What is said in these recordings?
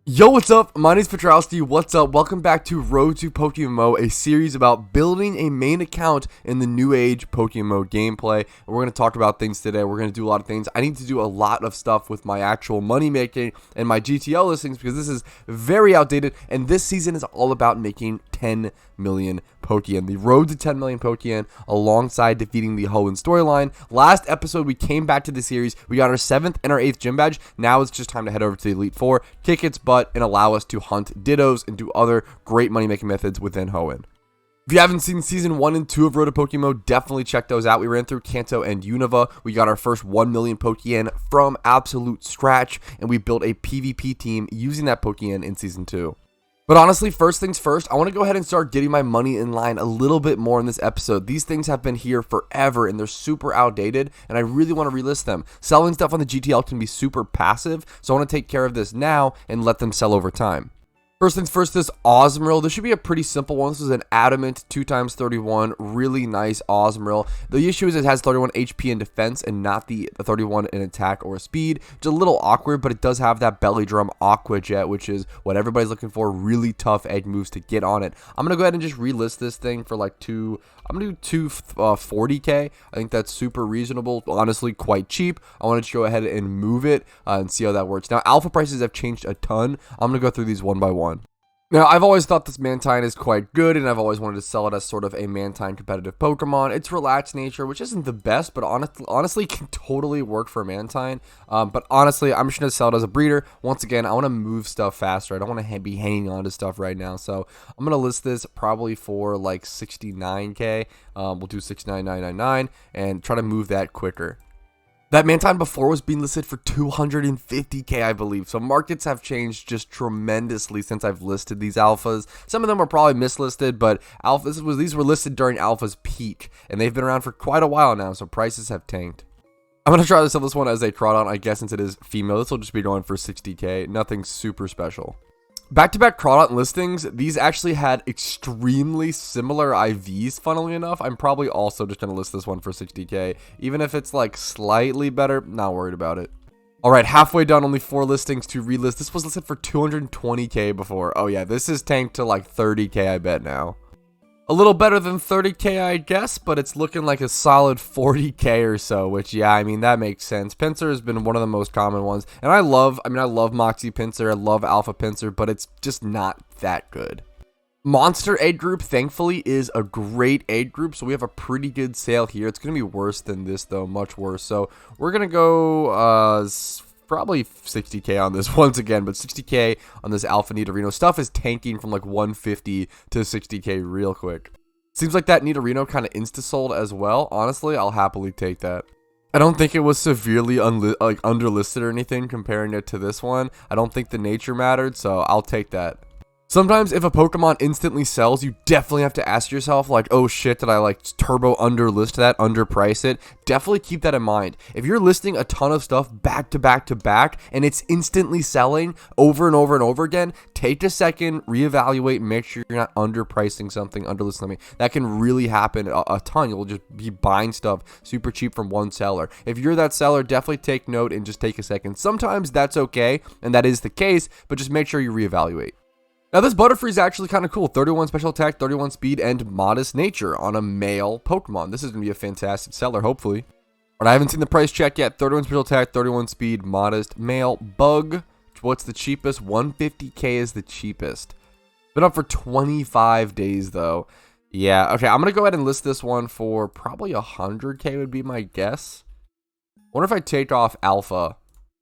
Yo, what's up? My name's Patrouski. What's up? Welcome back to Road to PokeMMO, a series about building a main account in the new age PokeMMO gameplay. And we're going to talk about things today. We're going to do a lot of things. I need to do a lot of stuff with my actual money making and my GTL listings because this is very outdated. And this season is all about making 10 million Pokeyen. The road to 10 million Pokeyen alongside defeating the Hoenn storyline. Last episode, we came back to the series. We got our 7th and our 8th gym badge. Now it's just time to head over to the Elite 4, kick its butt, and allow us to hunt Dittos and do other great money-making methods within Hoenn. If you haven't seen Season 1 and 2 of Road to PokeMMO, definitely check those out. We ran through Kanto and Unova. We got our first 1 million Pokeyen from absolute scratch, and we built a PvP team using that Pokeyen in Season 2. But honestly, first things first, I want to go ahead and start getting my money in line a little bit more in this episode. These things have been here forever and they're super outdated, and I really want to relist them. Selling stuff on the GTL can be super passive, so I want to take care of this now and let them sell over time. First things first, this Osmoril. This should be a pretty simple one. This is an adamant 2x31, really nice Osmoril. The issue is it has 31 HP in defense and not the 31 in attack or speed. It's a little awkward, but it does have that belly drum Aqua Jet, which is what everybody's looking for. Really tough egg moves to get on it. I'm going to go ahead and just relist this thing for like I'm going to do 240k. I think that's super reasonable, honestly quite cheap. I want to just go ahead and move it and see how that works. Now, alpha prices have changed a ton. I'm going to go through these one by one. Now, I've always thought this Mantine is quite good, and I've always wanted to sell it as sort of a Mantine competitive Pokemon. It's relaxed nature, which isn't the best, but honestly can totally work for Mantine. But honestly, I'm just going to sell it as a breeder. Once again, I want to move stuff faster. I don't want to be hanging on to stuff right now. So I'm going to list this probably for like 69k. We'll do 69,999 and try to move that quicker. That Mantine before was being listed for 250k, I believe. So markets have changed just tremendously since I've listed these alphas. Some of them are probably mislisted, but these were listed during alpha's peak, and they've been around for quite a while now, so prices have tanked. I'm going to try to sell this one as a Crawdon, I guess, since it is female. This will just be going for 60k. Nothing super special. Back-to-back Crawdon listings, these actually had extremely similar IVs, funnily enough. I'm probably also just going to list this one for 60k. Even if it's like slightly better, not worried about it. Alright, halfway done, only 4 listings to relist. This was listed for 220k before. Oh yeah, this is tanked to like 30k, I bet now. A little better than 30k, I guess, but it's looking like a solid 40k or so, which, yeah, I mean, that makes sense. Pinsir has been one of the most common ones, and I love Moxie Pinsir, I love Alpha Pinsir, but it's just not that good. Monster Aid Group, thankfully, is a great aid group, so we have a pretty good sale here. It's going to be worse than this, though, much worse, so we're going to go, probably 60k on this once again, but 60k on this Alpha Nidorino. Stuff is tanking from like 150 to 60k real quick. Seems like that Nidorino kind of insta-sold as well. Honestly, I'll happily take that. I don't think it was severely underlisted or anything comparing it to this one. I don't think the nature mattered, so I'll take that. Sometimes if a Pokemon instantly sells, you definitely have to ask yourself, like, oh shit, did I like turbo underlist that, underprice it? Definitely keep that in mind. If you're listing a ton of stuff back to back to back and it's instantly selling over and over and over again, take a second, reevaluate, make sure you're not underpricing something, underlisting something. That can really happen a ton. You'll just be buying stuff super cheap from one seller. If you're that seller, definitely take note and just take a second. Sometimes that's okay, and that is the case, but just make sure you reevaluate. Now, this Butterfree is actually kind of cool. 31 special attack, 31 speed, and modest nature on a male Pokemon. This is going to be a fantastic seller, hopefully. But I haven't seen the price check yet. 31 special attack, 31 speed, modest, male, bug. What's the cheapest? 150k is the cheapest. Been up for 25 days, though. Yeah, okay, I'm going to go ahead and list this one for probably 100k would be my guess. I wonder if I take off Alpha,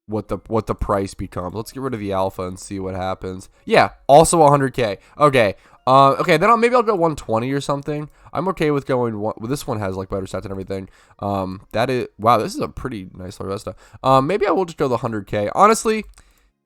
what the price becomes. Let's get rid of the Alpha and see what happens. Yeah, also 100k. Okay. Okay, then maybe I'll go 120 or something. I'm okay with going well, this one has like better stats and everything. That is, wow, this is a pretty nice Larvesta. Maybe I will just go the 100k. Honestly,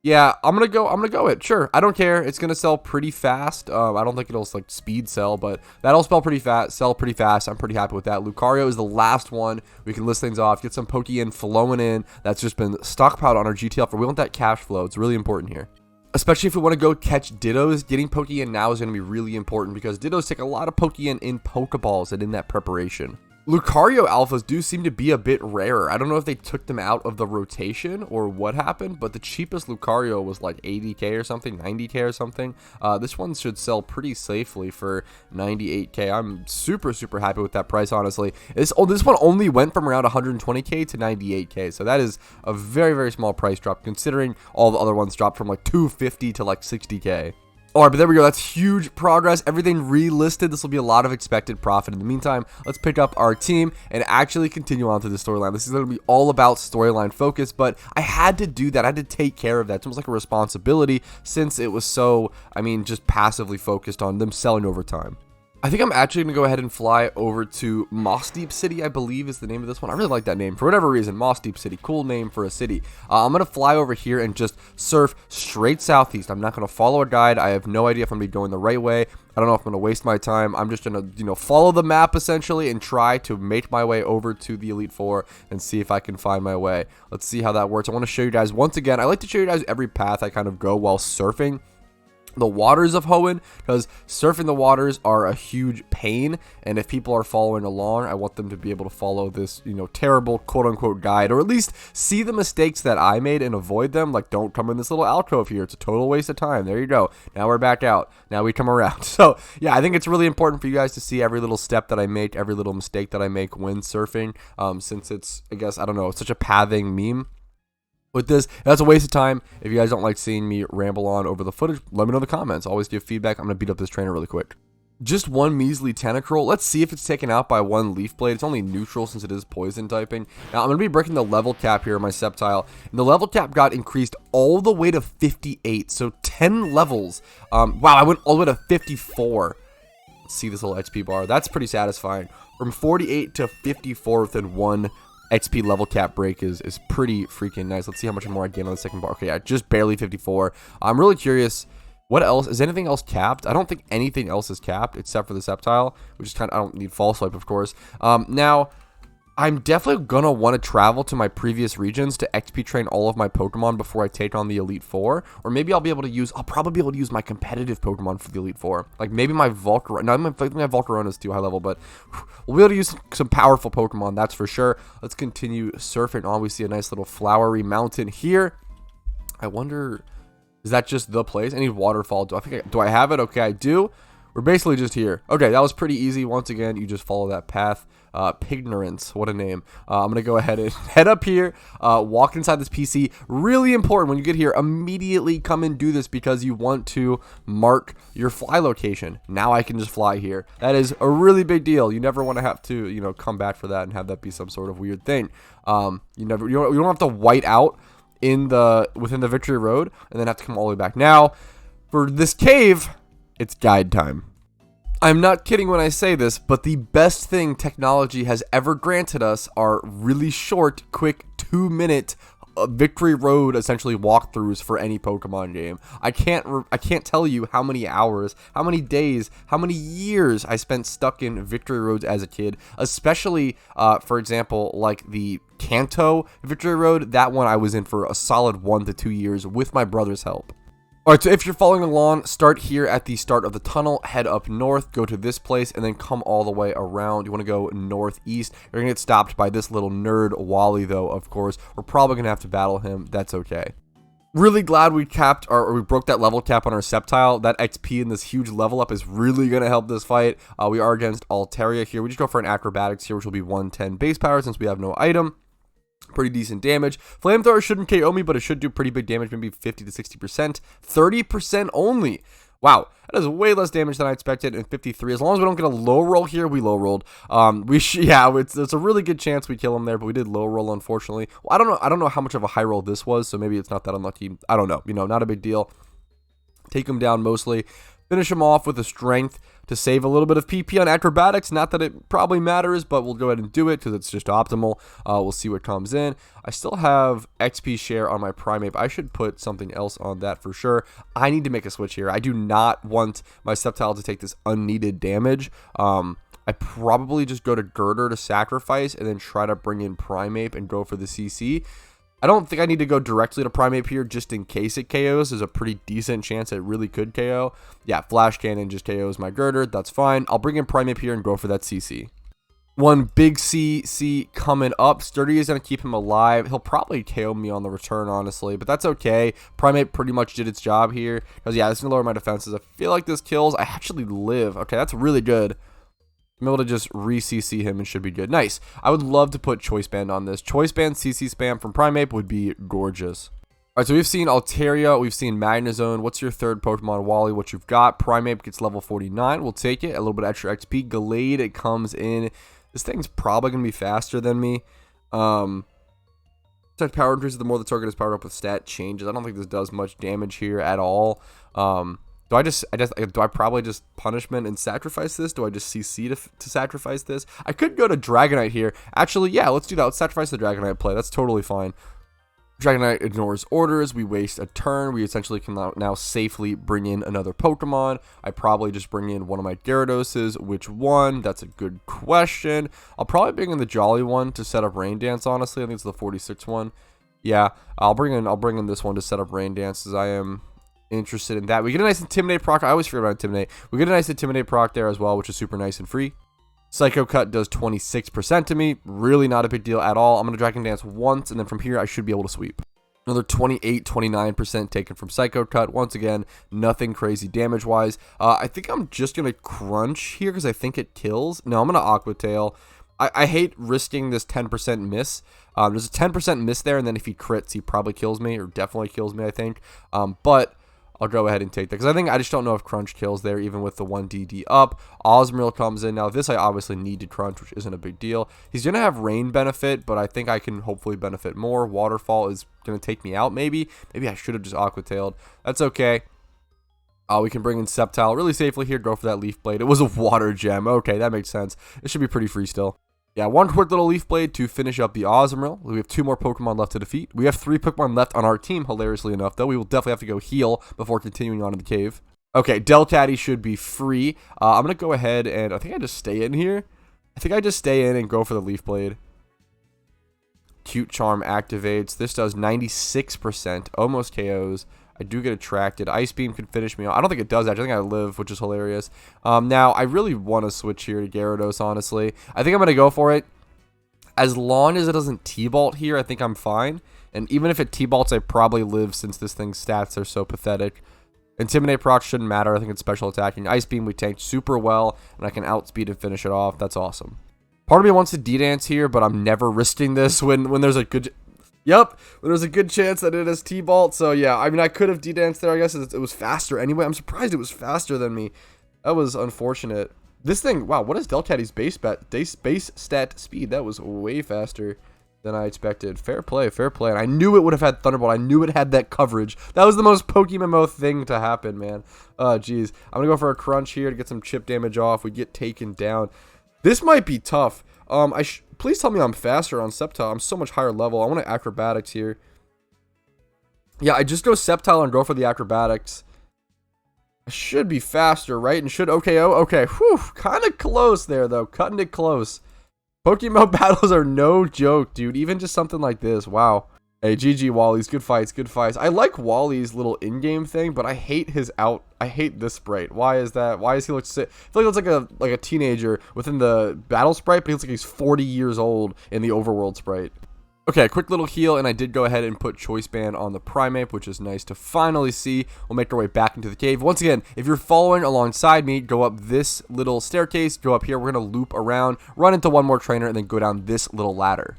yeah, I'm gonna go it. Sure, I don't care. It's gonna sell pretty fast. I don't think it'll like speed sell, but that'll sell pretty fast. I'm pretty happy with that. Lucario is the last one. We can list things off, get some Pokeyen flowing in. That's just been stockpiled on our GTL for. We want that cash flow. It's really important here. Especially if we want to go catch Dittos, getting Pokeyen now is going to be really important because Dittos take a lot of Pokeyen in Pokeballs and in that preparation. Lucario alphas do seem to be a bit rarer. I don't know if they took them out of the rotation or what happened, but the cheapest Lucario was like 80k or something, 90k or something. This one should sell pretty safely for 98k. I'm super happy with that price, honestly. This one only went from around 120k to 98k, so that is a very small price drop considering all the other ones dropped from like 250 to like 60k. Alright, but there we go. That's huge progress. Everything relisted. This will be a lot of expected profit. In the meantime, let's pick up our team and actually continue on to the storyline. This is going to be all about storyline focus, but I had to do that. I had to take care of that. It's almost like a responsibility since it was so, just passively focused on them selling over time. I think I'm actually going to go ahead and fly over to Moss Deep City, I believe is the name of this one. I really like that name. For whatever reason, Moss Deep City. Cool name for a city. I'm going to fly over here and just surf straight southeast. I'm not going to follow a guide. I have no idea if I'm going to be going the right way. I don't know if I'm going to waste my time. I'm just going to, follow the map essentially and try to make my way over to the Elite Four and see if I can find my way. Let's see how that works. I want to show you guys once again. I like to show you guys every path I kind of go while surfing the waters of Hoenn, because surfing the waters are a huge pain, and if people are following along, I want them to be able to follow this, terrible quote-unquote guide, or at least see the mistakes that I made and avoid them. Like, don't come in this little alcove here. It's a total waste of time. There you go. Now we're back out. Now we come around. So, yeah, I think it's really important for you guys to see every little step that I make, every little mistake that I make when surfing, since it's, I guess, I don't know, it's such a pathing meme. With this, that's a waste of time. If you guys don't like seeing me ramble on over the footage, let me know in the comments. Always give feedback. I'm going to beat up this trainer really quick. Just one measly Tentacruel. Let's see if it's taken out by one Leaf Blade. It's only neutral since it is poison typing. Now, I'm going to be breaking the level cap here on my Sceptile. And the level cap got increased all the way to 58. So 10 levels. Wow, I went all the way to 54. Let's see this little XP bar. That's pretty satisfying. From 48 to 54 within one XP level cap break is pretty freaking nice. Let's see how much more I gain on the second bar. Okay, yeah, just barely 54. I'm really curious. What else? Is anything else capped? I don't think anything else is capped except for the Sceptile, which is kind of, I don't need False Swipe, of course. Now, I'm definitely going to want to travel to my previous regions to XP train all of my Pokemon before I take on the Elite Four. Or maybe I'll probably be able to use my competitive Pokemon for the Elite Four. Like maybe my Volcarona. No, I think my Volcarona is too high level, but we'll be able to use some powerful Pokemon, that's for sure. Let's continue surfing on. We see a nice little flowery mountain here. I wonder, is that just the place? I need waterfall. Do I have it? Okay, I do. We're basically just here. Okay, that was pretty easy. Once again, you just follow that path. Pignorance, what a name. I'm going to go ahead and head up here, walk inside this PC. Really important when you get here, immediately come and do this because you want to mark your fly location. Now I can just fly here. That is a really big deal. You never want to have to, come back for that and have that be some sort of weird thing. You don't have to white out within the Victory Road and then have to come all the way back. Now, for this cave, it's guide time. I'm not kidding when I say this, but the best thing technology has ever granted us are really short, quick 2-minute Victory Road essentially walkthroughs for any Pokemon game. I can't tell you how many hours, how many days, how many years I spent stuck in Victory Roads as a kid, especially for example like the Kanto Victory Road. That one I was in for a solid 1 to 2 years with my brother's help. Alright, so if you're following along, start here at the start of the tunnel, head up north, go to this place, and then come all the way around. You want to go northeast. You're going to get stopped by this little nerd, Wally, though, of course. We're probably going to have to battle him. That's okay. Really glad we broke that level cap on our Sceptile. That XP in this huge level up is really going to help this fight. We are against Altaria here. We just go for an Acrobatics here, which will be 110 base power since we have no item. Pretty decent damage. Flamethrower shouldn't KO me, but it should do pretty big damage, maybe 50 to 60%. 30% only. Wow, that is way less damage than I expected. And 53. As long as we don't get a low roll here, we low rolled. It's a really good chance we kill him there, but we did low roll, unfortunately. Well, I don't know how much of a high roll this was, so maybe it's not that unlucky. I don't know. Not a big deal. Take him down mostly. Finish him off with a strength to save a little bit of PP on acrobatics. Not that it probably matters, but we'll go ahead and do it because it's just optimal. We'll see what comes in. I still have XP share on my Primeape. I should put something else on that for sure. I need to make a switch here. I do not want my Sceptile to take this unneeded damage. I probably just go to Girder to sacrifice and then try to bring in Primeape and go for the CC. I don't think I need to go directly to Primeape here just in case it KOs. There's a pretty decent chance it really could KO. Yeah, Flash Cannon just KOs my Girder. That's fine. I'll bring in Primeape here and go for that CC. One big C coming up. Sturdy is going to keep him alive. He'll probably KO me on the return, honestly, but that's okay. Primate pretty much did its job here. Because, yeah, this is going to lower my defenses. I feel like this kills. I actually live. Okay, that's really good. I'm able to just re-CC him and should be good. Nice. I would love to put Choice Band on this. Choice Band CC spam from Primate would be gorgeous. Alright, so we've seen Altaria, we've seen Magnezone. What's your third Pokemon? Wally, what you've got. Primate gets level 49. We'll take it. A little bit extra XP. Gallade, it comes in. This thing's probably going to be faster than me. Power increases the more the target is powered up with stat changes. I don't think this does much damage here at all. Do I probably just punishment and sacrifice this? Do I just CC to sacrifice this? I could go to Dragonite here. Actually, yeah, let's do that. Let's sacrifice the Dragonite play. That's totally fine. Dragonite ignores orders. We waste a turn. We essentially can now safely bring in another Pokemon. I probably just bring in one of my Gyaradoses. Which one? That's a good question. I'll probably bring in the Jolly one to set up Rain Dance, honestly. I think it's the 46 one. Yeah, I'll bring in this one to set up Rain Dance, as I am interested in that. We get a nice Intimidate proc. I always forget about Intimidate. We get a nice Intimidate proc there as well, which is super nice and free. Psycho Cut does 26% to me. Really not a big deal at all. I'm going to Dragon Dance once, and then from here, I should be able to sweep. Another 28, 29% taken from Psycho Cut. Once again, nothing crazy damage-wise. I think I'm just going to Crunch here because I think it kills. No, I'm going to Aqua Tail. I hate risking this 10% miss. There's a 10% miss there, and then if he crits, he probably kills me, or definitely kills me, I think. But I'll go ahead and take that, because I just don't know if Crunch kills there, even with the 1DD up. Osmrill comes in. Now, this I obviously need to Crunch, which isn't a big deal. He's going to have Rain benefit, but I think I can hopefully benefit more. Waterfall is going to take me out, maybe. Maybe I should have just Aqua-tailed. That's okay. We can bring in Sceptile really safely here. Go for that Leaf Blade. It was a Water Gem. Okay, that makes sense. It should be pretty free still. Yeah, one quick little Leaf Blade to finish up the Osmrill. We have 2 more Pokemon left to defeat. We have 3 Pokemon left on our team, hilariously enough, though. We will definitely have to go heal before continuing on in the cave. Okay, Delcatty should be free. I'm going to go ahead and I think I just stay in here. I think I just stay in and go for the Leaf Blade. Cute Charm activates. This does 96%. Almost KOs. I do get attracted. Ice Beam can finish me off. I don't think it does, actually. I think I live, which is hilarious. Now, I really want to switch here to Gyarados, honestly. I think I'm going to go for it. As long as it doesn't T-Bolt here, I think I'm fine. And even if it T-Bolts, I probably live, since this thing's stats are so pathetic. Intimidate proc shouldn't matter. I think it's special attacking. Ice Beam we tanked super well, and I can outspeed and finish it off. That's awesome. Part of me wants to D-Dance here, but I'm never risking this when there's a good... Yep, there's a good chance that it is T-Bolt, so yeah, I mean, I could have D-Danced there, I guess it was faster anyway. I'm surprised it was faster than me. That was unfortunate. This thing, wow, what is Delcatty's base stat speed? That was way faster than I expected. Fair play, and I knew it would have had Thunderbolt. I knew it had that coverage. That was the most PokeMMO thing to happen, man. Oh, jeez. I'm going to go for a Crunch here to get some chip damage off. We get taken down. This might be tough. Please tell me I'm faster on Sceptile. I'm so much higher level. I want to Acrobatics here. Yeah, I just go Sceptile and go for the Acrobatics. I should be faster, right? And should OKO? Okay, whew. Kind of close there, though. Cutting it close. PokeMMO battles are no joke, dude. Even just something like this. Wow. Hey, GG Wally's. Good fights, good fights. I like Wally's little in-game thing, but I hate his I hate this sprite. Why is that? Why does he look sick? I feel like he looks like a teenager within the battle sprite, but he looks like he's 40 years old in the overworld sprite. Okay, quick little heal, and I did go ahead and put Choice Band on the Primate, which is nice to finally see. We'll make our way back into the cave. Once again, if you're following alongside me, go up this little staircase, go up here. We're going to loop around, run into one more trainer, and then go down this little ladder.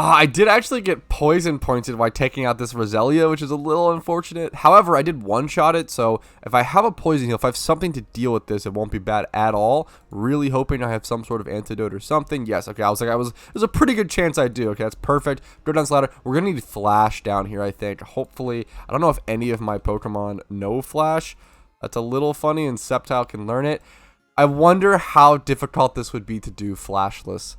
I did actually get poison pointed by taking out this Roselia, which is a little unfortunate. However, I did one-shot it, so if I have a poison heal, if I have something to deal with this, it won't be bad at all. Really hoping I have some sort of antidote or something. Yes, okay, there's a pretty good chance I do. Okay, that's perfect. Go down this ladder. We're going to need Flash down here, I think. Hopefully, I don't know if any of my Pokemon know Flash. That's a little funny, and Sceptile can learn it. I wonder how difficult this would be to do Flashless.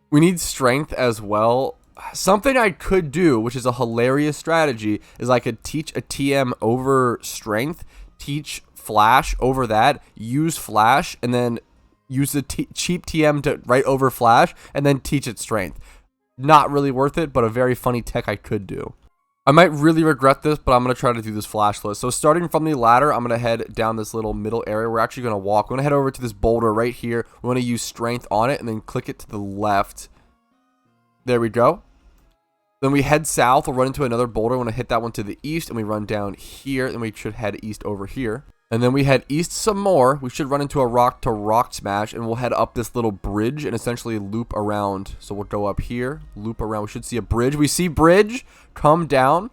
We need strength as well. Something I could do, which is a hilarious strategy, is I could teach a TM over strength, teach Flash over that, use Flash, and then use the cheap TM to right over Flash, and then teach it strength. Not really worth it, but a very funny tech I could do. I might really regret this, but I'm going to try to do this Flashless. So starting from the ladder, I'm going to head down this little middle area. We're actually going to walk. We're going to head over to this boulder right here. We want to use strength on it and then click it to the left. There we go. Then we head south. We'll run into another boulder. We want to hit that one to the east, and we run down here. Then we should head east over here. And then we head east some more. We should run into a rock to rock smash, and we'll head up this little bridge and essentially loop around. So we'll go up here, loop around. We should see a bridge. We see bridge. Come down.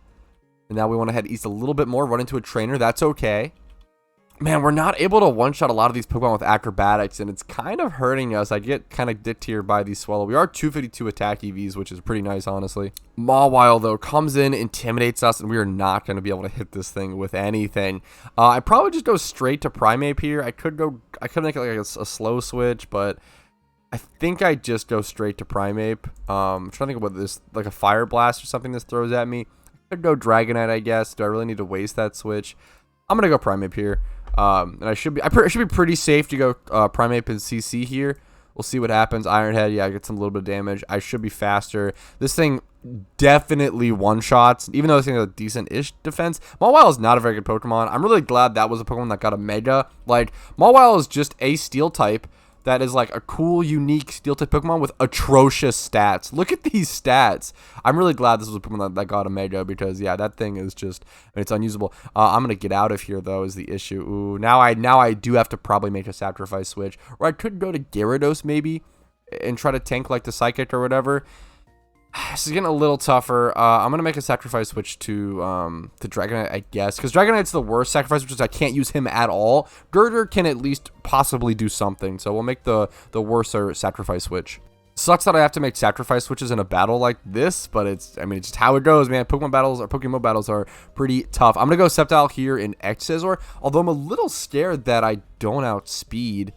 And now we want to head east a little bit more, run into a trainer. That's okay. Man, we're not able to one-shot a lot of these Pokemon with acrobatics, and it's kind of hurting us. I get kind of dicked here by these Swallow. We are 252 attack EVs, which is pretty nice, honestly. Mawile, though, comes in, intimidates us, and we are not going to be able to hit this thing with anything. I probably just go straight to Primeape here. I could make it like a slow switch, but I think I just go straight to Primeape. I'm trying to think about this, like a Fire Blast or something this throws at me. I could go Dragonite, I guess. Do I really need to waste that switch? I'm going to go Primeape here. And I should be pretty safe to go Primeape and CC here. We'll see what happens. Iron Head, yeah, I get some little bit of damage. I should be faster. This thing definitely one-shots, even though this thing has a decent-ish defense. Mawile is not a very good Pokemon. I'm really glad that was a Pokemon that got a Mega. Like, Mawile is just a Steel type that is like a cool, unique Steel-type Pokemon with atrocious stats. Look at these stats. I'm really glad this was a Pokemon that got a Mega because, yeah, that thing is just, it's unusable. I'm going to get out of here, though, is the issue. Ooh, now I do have to probably make a sacrifice switch. Or I could go to Gyarados, maybe, and try to tank, like, the Psychic or whatever. This is getting a little tougher. I'm going to make a sacrifice switch to Dragonite, I guess. Because Dragonite's the worst sacrifice, which is I can't use him at all. Girder can at least possibly do something. So we'll make the worser sacrifice switch. Sucks that I have to make sacrifice switches in a battle like this. But it's just how it goes, man. PokeMMO battles are pretty tough. I'm going to go Sceptile here in X-Scissor. Although I'm a little scared that I don't outspeed.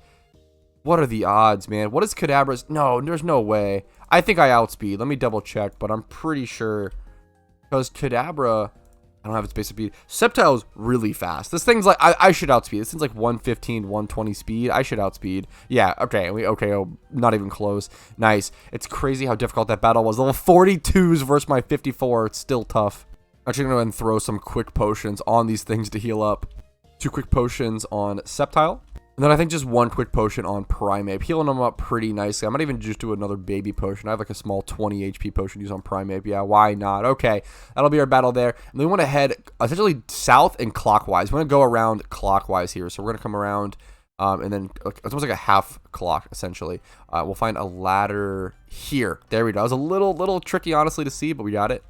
What are the odds, man? What is Kadabra's? No, there's no way. I think I outspeed. Let me double check, but I'm pretty sure. Because Kadabra, I don't have its basic speed. Sceptile's really fast. This thing's like, I should outspeed. This thing's like 115, 120 speed. I should outspeed. Yeah, okay. Oh, not even close. Nice. It's crazy how difficult that battle was. Level 42s versus my 54. It's still tough. I'm actually going to go ahead and throw some quick potions on these things to heal up. 2 quick potions on Sceptile. And then I think just 1 quick potion on Primeape, healing them up pretty nicely. I might even just do another baby potion. I have like a small 20 HP potion to use on Primeape. Yeah, why not? Okay, that'll be our battle there. And then we want to head essentially south and clockwise. We want to go around clockwise here. So we're going to come around and then it's almost like a half clock, essentially. We'll find a ladder here. There we go. It was a little tricky, honestly, to see, but we got it.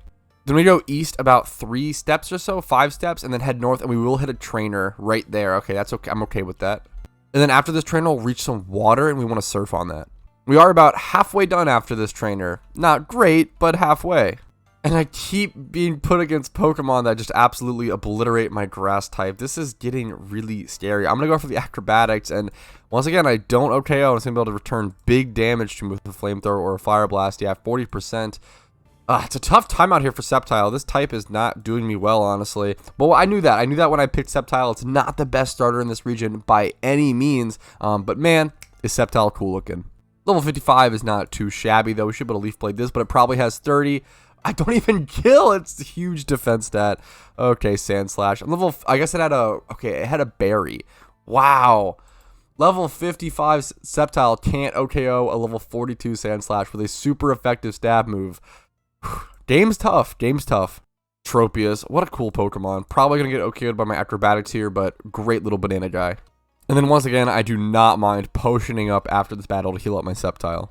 Then we go east about 3 steps or so, 5 steps, and then head north, and we will hit a trainer right there. Okay, that's okay. I'm okay with that. And then after this trainer, we'll reach some water, and we want to surf on that. We are about halfway done after this trainer. Not great, but halfway. And I keep being put against Pokemon that just absolutely obliterate my grass type. This is getting really scary. I'm going to go for the acrobatics, and once again, I don't OKO. I'm going to be able to return big damage to him with a flamethrower or a fire blast. Yeah, 40%. It's a tough time out here for Sceptile. This type is not doing me well, honestly. But I knew that. I knew that when I picked Sceptile. It's not the best starter in this region by any means. But man, is Sceptile cool looking. Level 55 is not too shabby, though. We should be able to Leaf Blade this, but it probably has 30. I don't even kill. It's a huge defense stat. Okay, Sand Slash. I guess it had a berry. Wow. Level 55 Sceptile can't OKO a level 42 Sand Slash with a super effective stab move. Game's tough. Tropius, what a cool Pokemon. Probably going to get OKO'd by my acrobatics here, but great little banana guy. And then once again, I do not mind potioning up after this battle to heal up my Sceptile.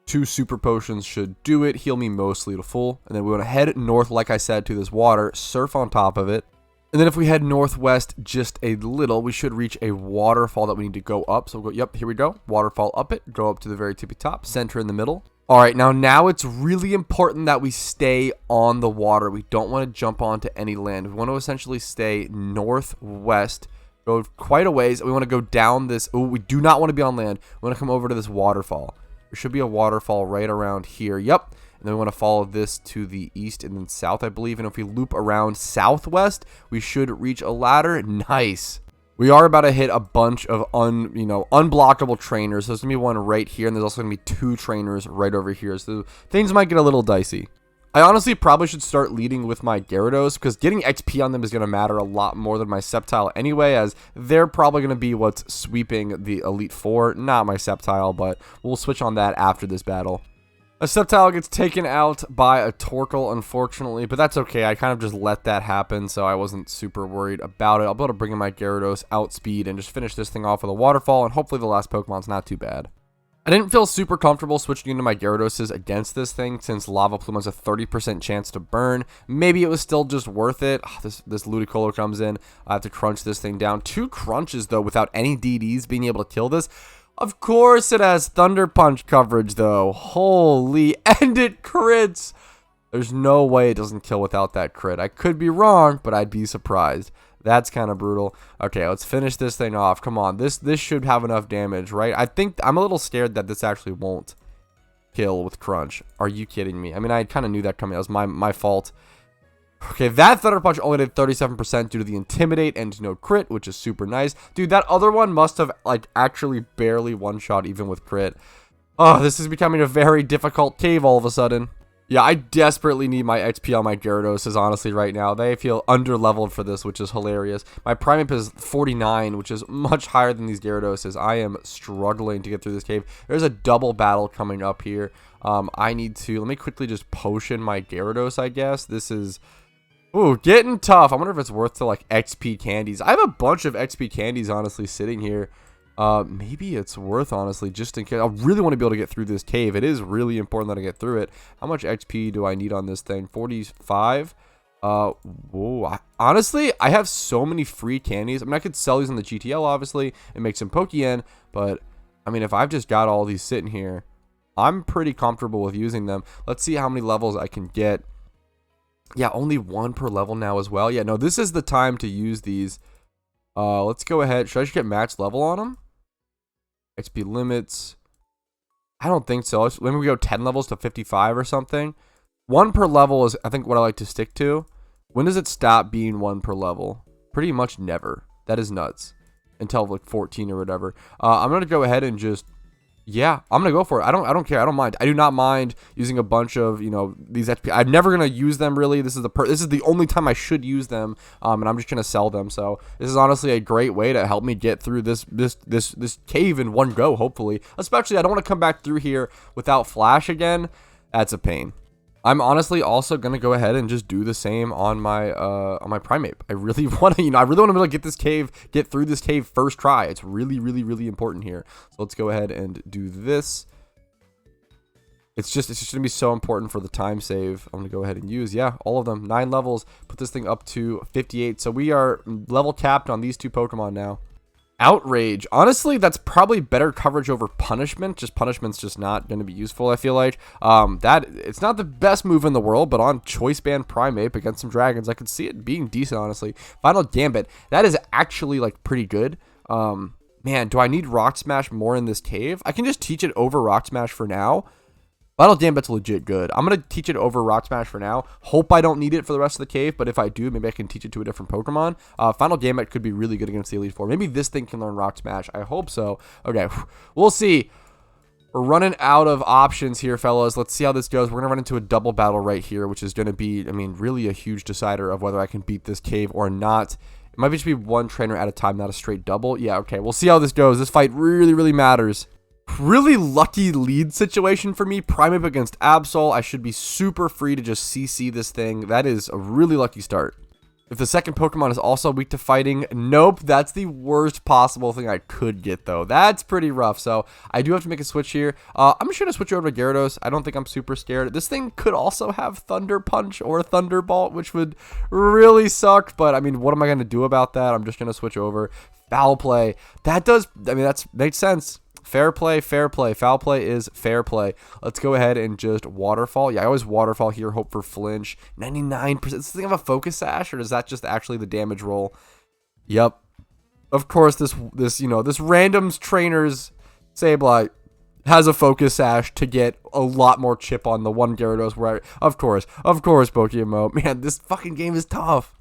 2 super potions should do it, heal me mostly to full. And then we want to head north, like I said, to this water, surf on top of it. And then if we head northwest just a little, we should reach a waterfall that we need to go up. So we'll go, yep, here we go. Waterfall up it, go up to the very tippy top, center in the middle. All right, now it's really important that we stay on the water. We don't want to jump onto any land. We want to essentially stay northwest, go quite a ways. We want to go down this. Oh, we do not want to be on land. We want to come over to this waterfall. There should be a waterfall right around here. Yep. And then we want to follow this to the east and then south, I believe. And if we loop around southwest, we should reach a ladder. Nice. We are about to hit a bunch of unblockable trainers. So there's going to be one right here, and there's also going to be 2 trainers right over here. So things might get a little dicey. I honestly probably should start leading with my Gyarados, because getting XP on them is going to matter a lot more than my Sceptile anyway, as they're probably going to be what's sweeping the Elite Four, not my Sceptile, but we'll switch on that after this battle. A Sceptile gets taken out by a Torkoal, unfortunately, but that's okay. I kind of just let that happen, so I wasn't super worried about it. I'll be able to bring in my Gyarados, outspeed, and just finish this thing off with a Waterfall, and hopefully the last Pokemon's not too bad. I didn't feel super comfortable switching into my Gyaradoses against this thing, since Lava Plume has a 30% chance to burn. Maybe it was still just worth it. This Ludicolo comes in. I have to crunch this thing down. 2 crunches, though, without any DDs being able to kill this. Of course it has Thunder Punch coverage, though. Holy, and it crits. There's no way it doesn't kill without that crit. I could be wrong, but I'd be surprised. That's kind of brutal. Okay, let's finish this thing off. Come on, this should have enough damage, right? I think I'm a little scared that this actually won't kill with crunch. Are you kidding me? I mean, I kind of knew that coming. That was my fault. Okay, that Thunder Punch only did 37% due to the Intimidate and no crit, which is super nice. Dude, that other one must have, like, actually barely one-shot even with crit. Oh, this is becoming a very difficult cave all of a sudden. Yeah, I desperately need my XP on my Gyarados, honestly, right now. They feel under-leveled for this, which is hilarious. My Primeape is 49, which is much higher than these Gyaradoses. I am struggling to get through this cave. There's a double battle coming up here. I need to... Let me quickly just potion my Gyarados, I guess. This is... Ooh, getting tough. I wonder if it's worth to, like, XP candies. I have a bunch of XP candies, honestly, sitting here. Maybe it's worth, honestly, just in case. I really want to be able to get through this cave. It is really important that I get through it. How much XP do I need on this thing? 45? Whoa. Honestly, I have so many free candies. I mean, I could sell these on the GTL, obviously, and make some Pokeyen, but, I mean, if I've just got all these sitting here, I'm pretty comfortable with using them. Let's see how many levels I can get. Yeah, only 1 per level now as well. Yeah, no, this is the time to use these. Let's go ahead. Should I just get max level on them? XP limits. I don't think so. Maybe we go 10 levels to 55 or something. 1 per level is, I think, what I like to stick to. When does it stop being 1 per level? Pretty much never. That is nuts. Until like 14 or whatever. I'm going to go ahead and just... Yeah, I'm going to go for it. I don't care. I don't mind. I do not mind using a bunch of, you know, these XP. I'm never going to use them, really. This is the only time I should use them, and I'm just going to sell them. So this is honestly a great way to help me get through this cave in one go, hopefully. Especially, I don't want to come back through here without Flash again. That's a pain. I'm honestly also going to go ahead and just do the same on my Primeape. I really want to, I really want to be able to get through this cave first try. It's really, really, really important here. So let's go ahead and do this. It's just going to be so important for the time save. I'm going to go ahead and use, yeah, all of them. 9 levels, put this thing up to 58. So we are level capped on these 2 Pokemon now. Outrage. Honestly, that's probably better coverage over Punishment. Just Punishment's just not going to be useful, I feel like. It's not the best move in the world, but on Choice Band Primeape against some dragons, I could see it being decent, honestly. Final Gambit. That is actually, like, pretty good. Man, do I need Rock Smash more in this cave? I can just teach it over Rock Smash for now. Final Gambit's legit good. I'm going to teach it over Rock Smash for now. Hope I don't need it for the rest of the cave, but if I do, maybe I can teach it to a different Pokemon. Final Gambit could be really good against the Elite Four. Maybe this thing can learn Rock Smash. I hope so. Okay, we'll see. We're running out of options here, fellas. Let's see how this goes. We're going to run into a double battle right here, which is going to be, I mean, really a huge decider of whether I can beat this cave or not. It might just be 1 trainer at a time, not a straight double. Yeah, okay, we'll see how this goes. This fight really, really matters. Really lucky lead situation for me. Primeape against Absol. I should be super free to just CC this thing. That is a really lucky start. If the second Pokemon is also weak to fighting, nope, that's the worst possible thing I could get, though. That's pretty rough, so I do have to make a switch here. I'm just going to switch over to Gyarados. I don't think I'm super scared. This thing could also have Thunder Punch or Thunderbolt, which would really suck, but, I mean, what am I going to do about that? I'm just going to switch over. Foul Play. That does, I mean, that makes sense. Fair play, fair play. Foul play is fair play. Let's go ahead and just Waterfall. Yeah, I always Waterfall here, hope for flinch. 99%. Does this thing have a Focus Sash, or is that just actually the damage roll? Yep. Of course, this random's trainer's Sableye has a Focus Sash to get a lot more chip on the one Gyarados where of course, PokeMMO. Man, this fucking game is tough.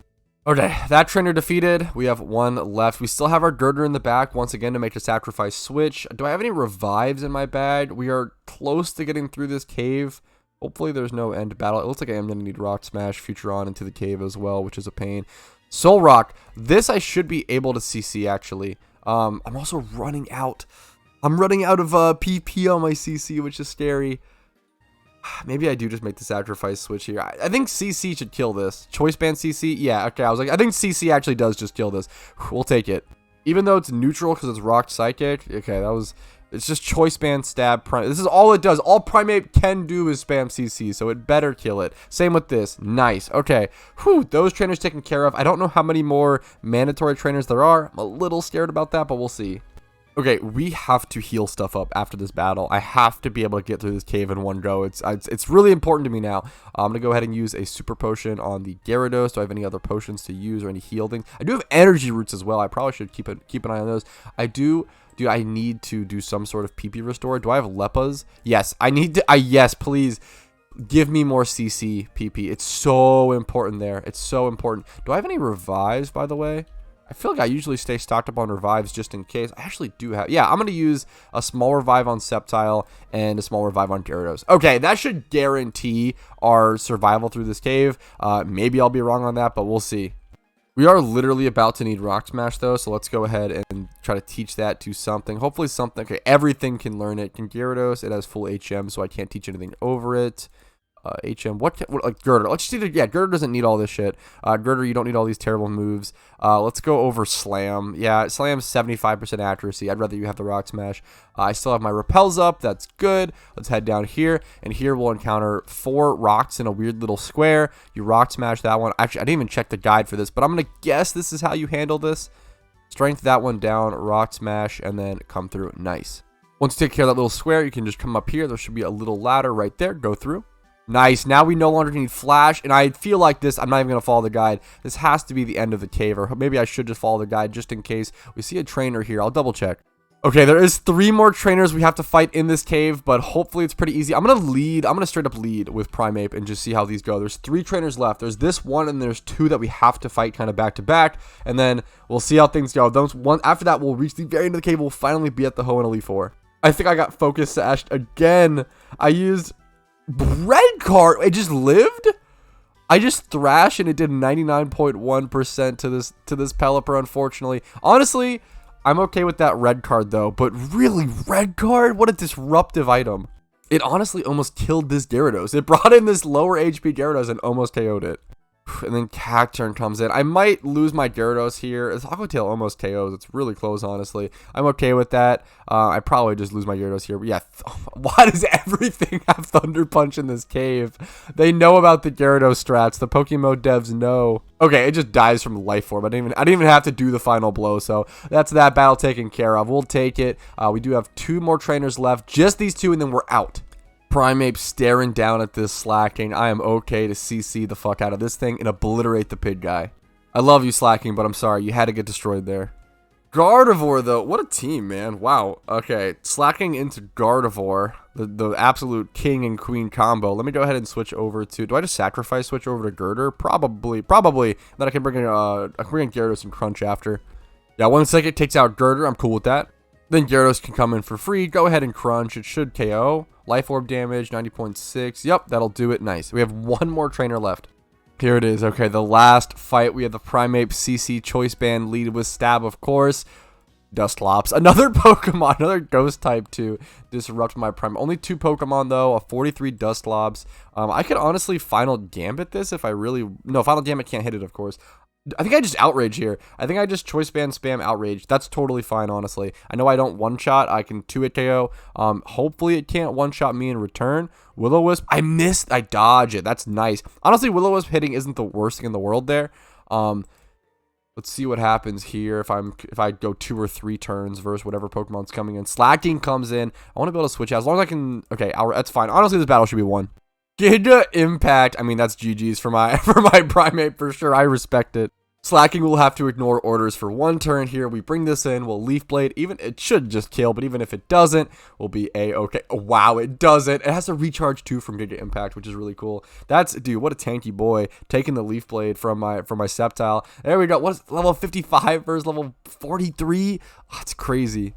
Okay, that trainer defeated. We have 1 left. We still have our Girder in the back once again to make a sacrifice switch. Do I have any revives in my bag? We are close to getting through this cave. Hopefully there's no end battle. It looks like I am going to need Rock Smash, Future On into the cave as well, which is a pain. Soul Rock. This I should be able to CC, actually. I'm also running out. I'm running out of PP on my CC, which is scary. Maybe I do just make the sacrifice switch here. I think CC should kill this. Choice Band CC? Yeah, okay. I was like, I think CC actually does just kill this. We'll take it. Even though it's neutral because it's Rock Psychic. Okay, that was... It's just Choice Band, Stab, Prime. This is all it does. All Primeape can do is spam CC, so it better kill it. Same with this. Nice. Okay. Whew, those trainers taken care of. I don't know how many more mandatory trainers there are. I'm a little scared about that, but we'll see. Okay, we have to heal stuff up after this battle. I have to be able to get through this cave in one go. It's really important to me now. I'm going to go ahead and use a super potion on the Gyarados. Do I have any other potions to use or any heal things? I do have energy roots as well. I probably should keep an eye on those. Do I need to do some sort of PP restore? Do I have Lepas? Yes, I need to. Yes, please give me more CC PP. It's so important there. It's so important. Do I have any revives, by the way? I feel like I usually stay stocked up on revives just in case. I actually do have. Yeah, I'm going to use a small revive on Sceptile and a small revive on Gyarados. Okay, that should guarantee our survival through this cave. Maybe I'll be wrong on that, but we'll see. We are literally about to need Rock Smash, though, so let's go ahead and try to teach that to something. Hopefully something. Okay, everything can learn it. Can Gyarados? It has full HM, so I can't teach anything over it. HM, what like Girder? Let's just either, yeah, Girder doesn't need all this shit. Girder, you don't need all these terrible moves. Let's go over Slam. Yeah, Slam's 75% accuracy. I'd rather you have the Rock Smash. I still have my repels up. That's good. Let's head down here, and here we'll encounter 4 rocks in a weird little square. You Rock Smash that one. Actually, I didn't even check the guide for this, but I'm gonna guess this is how you handle this. Strength that one down, Rock Smash, and then come through. Nice. Once you take care of that little square, you can just come up here. There should be a little ladder right there. Go through. Nice. Now we no longer need Flash, and I feel like this, I'm not even going to follow the guide. This has to be the end of the cave, or maybe I should just follow the guide just in case. We see a trainer here. I'll double check. Okay, there is 3 more trainers we have to fight in this cave, but hopefully it's pretty easy. I'm going to straight up lead with Primeape and just see how these go. There's 3 trainers left. There's this one, and there's 2 that we have to fight kind of back to back, and then we'll see how things go. After that, we'll reach the very end of the cave. We'll finally be at the Ho and Elite 4. I think I got Focus Sashed again. I used... Red card. It just lived. I just thrashed and it did 99.1% to this Pelipper. Unfortunately, honestly, I'm okay with that red card though. But really, red card. What a disruptive item. It honestly almost killed this Gyarados. It brought in this lower HP Gyarados and almost KO'd it. And then Cacturn comes in. I might lose my Gyarados here. This Aqua Tail almost KOs. It's really close, honestly. I'm okay with that. I probably just lose my Gyarados here. But yeah, why does everything have Thunder Punch in this cave? They know about the Gyarados strats. The PokeMMO devs know. Okay, it just dies from Life Orb. I didn't even have to do the final blow. So that's that battle taken care of. We'll take it. We do have 2 more trainers left. Just these 2, and then we're out. Primeape staring down at this Slacking. I am okay to CC the fuck out of this thing and obliterate the pig guy. I love you, Slacking, but I'm sorry. You had to get destroyed there. Gardevoir, though. What a team, man. Wow. Okay. Slacking into Gardevoir. The absolute king and queen combo. Let me go ahead and switch over to... Do I just sacrifice switch over to Girder? Probably. Then I can bring in Gyarados and Crunch after. Yeah, 1 second takes out Girder. I'm cool with that. Then Gyarados can come in for free. Go ahead and Crunch. It should KO. Life Orb damage, 90.6. Yep, that'll do it. Nice. We have 1 more trainer left. Here it is. Okay, the last fight. We have the Primeape CC Choice Band lead with Stab, of course. Dusclops. Another Pokemon. Another Ghost type to disrupt my Prime. Only 2 Pokemon, though. A 43 Dusclops. I could honestly Final Gambit this if I really... No, Final Gambit can't hit it, of course. I think I just Outrage here. I think I just Choice Band spam Outrage. That's totally fine, honestly. I know I don't one-shot. I can 2-hit KO. Hopefully it can't one-shot me in return. Will-O-Wisp. I missed. I dodge it. That's nice. Honestly, Will-O-Wisp hitting isn't the worst thing in the world there. Let's see what happens here if I go 2 or 3 turns versus whatever Pokemon's coming in. Slacking comes in. I want to be able to switch out. As long as I can... Okay, that's fine. Honestly, this battle should be won. Giga Impact. I mean, that's GG's for my Primeape for sure. I respect it. Slacking will have to ignore orders for 1 turn here. We bring this in. We'll Leaf Blade. It should just kill, but even if it doesn't, we'll be A-okay. Oh, wow, it doesn't. It has a recharge too from Giga Impact, which is really cool. Dude, what a tanky boy. Taking the Leaf Blade from my Sceptile. There we go. What is level 55 versus level 43? Oh, that's crazy.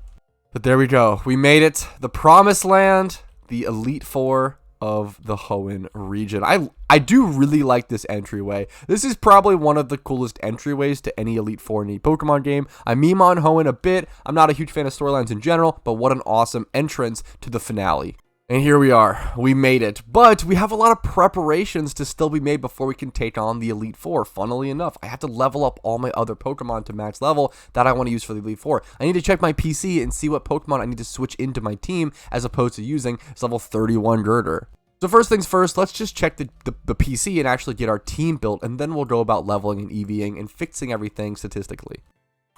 But there we go. We made it. The Promised Land, the Elite 4. of the Hoenn region. I do really like this entryway. This is probably one of the coolest entryways to any Elite Four and Pokemon game. I meme on Hoenn a bit. I'm not a huge fan of storylines in general, but what an awesome entrance to the finale. And here we are. We made it. But we have a lot of preparations to still be made before we can take on the Elite Four. Funnily enough, I have to level up all my other Pokemon to max level that I want to use for the Elite Four. I need to check my PC and see what Pokemon I need to switch into my team as opposed to using this level 31 Girder. So first things first, let's just check the PC and actually get our team built, and then we'll go about leveling and EVing and fixing everything statistically.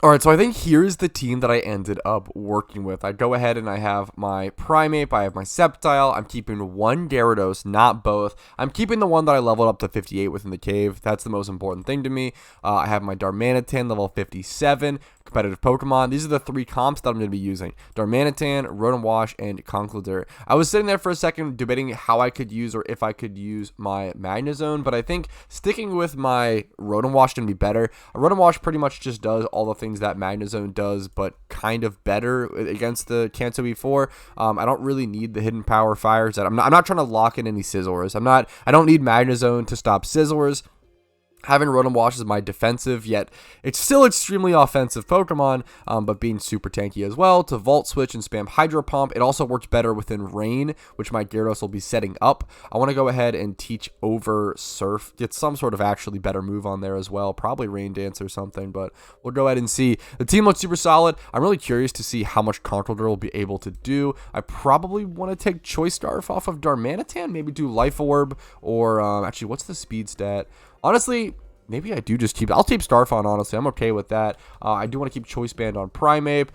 Alright, so I think here's the team that I ended up working with. I go ahead and I have my Primeape, I have my Sceptile, I'm keeping one Gyarados, not both. I'm keeping the one that I leveled up to 58 within the cave. That's the most important thing to me. I have my Darmanitan, level 57, competitive Pokemon. These are the three comps that I'm going to be using. Darmanitan, Rotom-Wash, and Conkeldurr. I was sitting there for a second debating how I could use or if I could use my Magnezone, but I think sticking with my Rotom-Wash is going to be better. A Rotom-Wash pretty much just does all the things that Magnezone does, but kind of better against the Kanto E4. I don't really need the hidden power fires. I'm not trying to lock in any Scizors. I don't need Magnezone to stop Scizors. Having Rotom-Wash is my defensive, yet it's still extremely offensive Pokemon, but being super tanky as well. To Volt Switch and spam Hydro Pump, it also works better within Rain, which my Gyarados will be setting up. I want to go ahead and teach over Surf, get some sort of actually better move on there as well, probably Rain Dance or something, but we'll go ahead and see. The team looks super solid. I'm really curious to see how much Conkeldurr will be able to do. I probably want to take Choice Scarf off of Darmanitan, maybe do Life Orb, or actually, what's the speed stat? Honestly, maybe I do just keep... I'll keep Starfon, honestly. I'm okay with that. I do want to keep Choice Band on Primeape.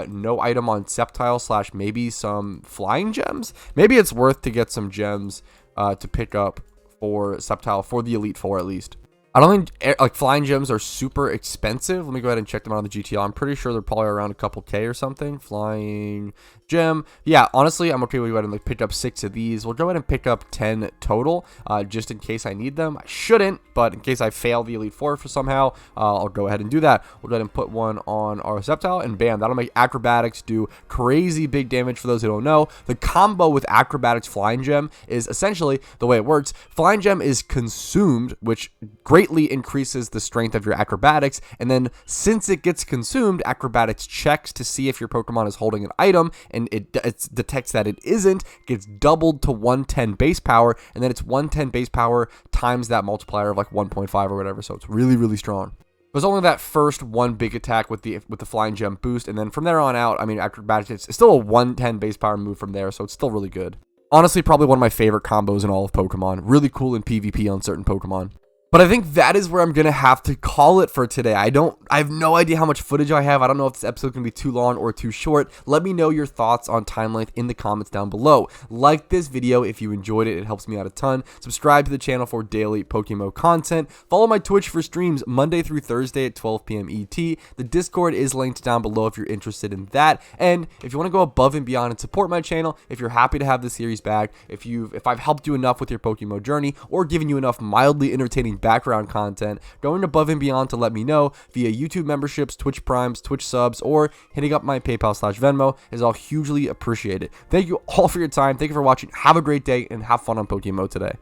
No item on Sceptile / maybe some Flying Gems. Maybe it's worth to get some gems to pick up for Sceptile, for the Elite Four at least. I don't think like Flying Gems are super expensive. Let me go ahead and check them out on the GTL. I'm pretty sure they're probably around a couple K or something. Flying Gem. Yeah, honestly, I'm okay with go ahead and like pick up 6 of these. We'll go ahead and pick up 10 total, just in case I need them. I shouldn't, but in case I fail the Elite Four for somehow, I'll go ahead and do that. We'll go ahead and put one on our Sceptile, and bam, that'll make Acrobatics do crazy big damage. For those who don't know, the combo with Acrobatics Flying Gem is essentially the way it works. Flying Gem is consumed, which greatly increases the strength of your Acrobatics, and then since it gets consumed, Acrobatics checks to see if your Pokemon is holding an item, and it detects that it isn't, gets doubled to 110 base power, and then it's 110 base power times that multiplier of like 1.5 or whatever, so it's really, really strong. There's only that first one big attack with the Flying Gem boost, and then from there on out, I mean, Acrobatics, it's still a 110 base power move from there, so it's still really good. Honestly, probably one of my favorite combos in all of Pokemon. Really cool in PvP on certain Pokemon. But I think that is where I'm going to have to call it for today. I have no idea how much footage I have. I don't know if this episode is going to be too long or too short. Let me know your thoughts on time length in the comments down below. Like this video if you enjoyed it. It helps me out a ton. Subscribe to the channel for daily PokeMMO content. Follow my Twitch for streams Monday through Thursday at 12 p.m. ET. The Discord is linked down below if you're interested in that. And if you want to go above and beyond and support my channel, if you're happy to have the series back, if I've helped you enough with your PokeMMO journey or given you enough mildly entertaining background content, going above and beyond to let me know via YouTube memberships, Twitch Primes, Twitch subs, or hitting up my PayPal / Venmo is all hugely appreciated. Thank you all for your time. Thank you for watching. Have a great day and have fun on PokeMMO today.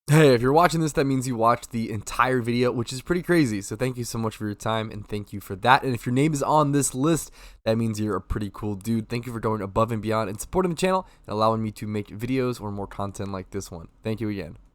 Hey, if you're watching this, that means you watched the entire video, which is pretty crazy. So thank you so much for your time, and thank you for that. And if your name is on this list, that means you're a pretty cool dude. Thank you for going above and beyond and supporting the channel and allowing me to make videos or more content like this one. Thank you again.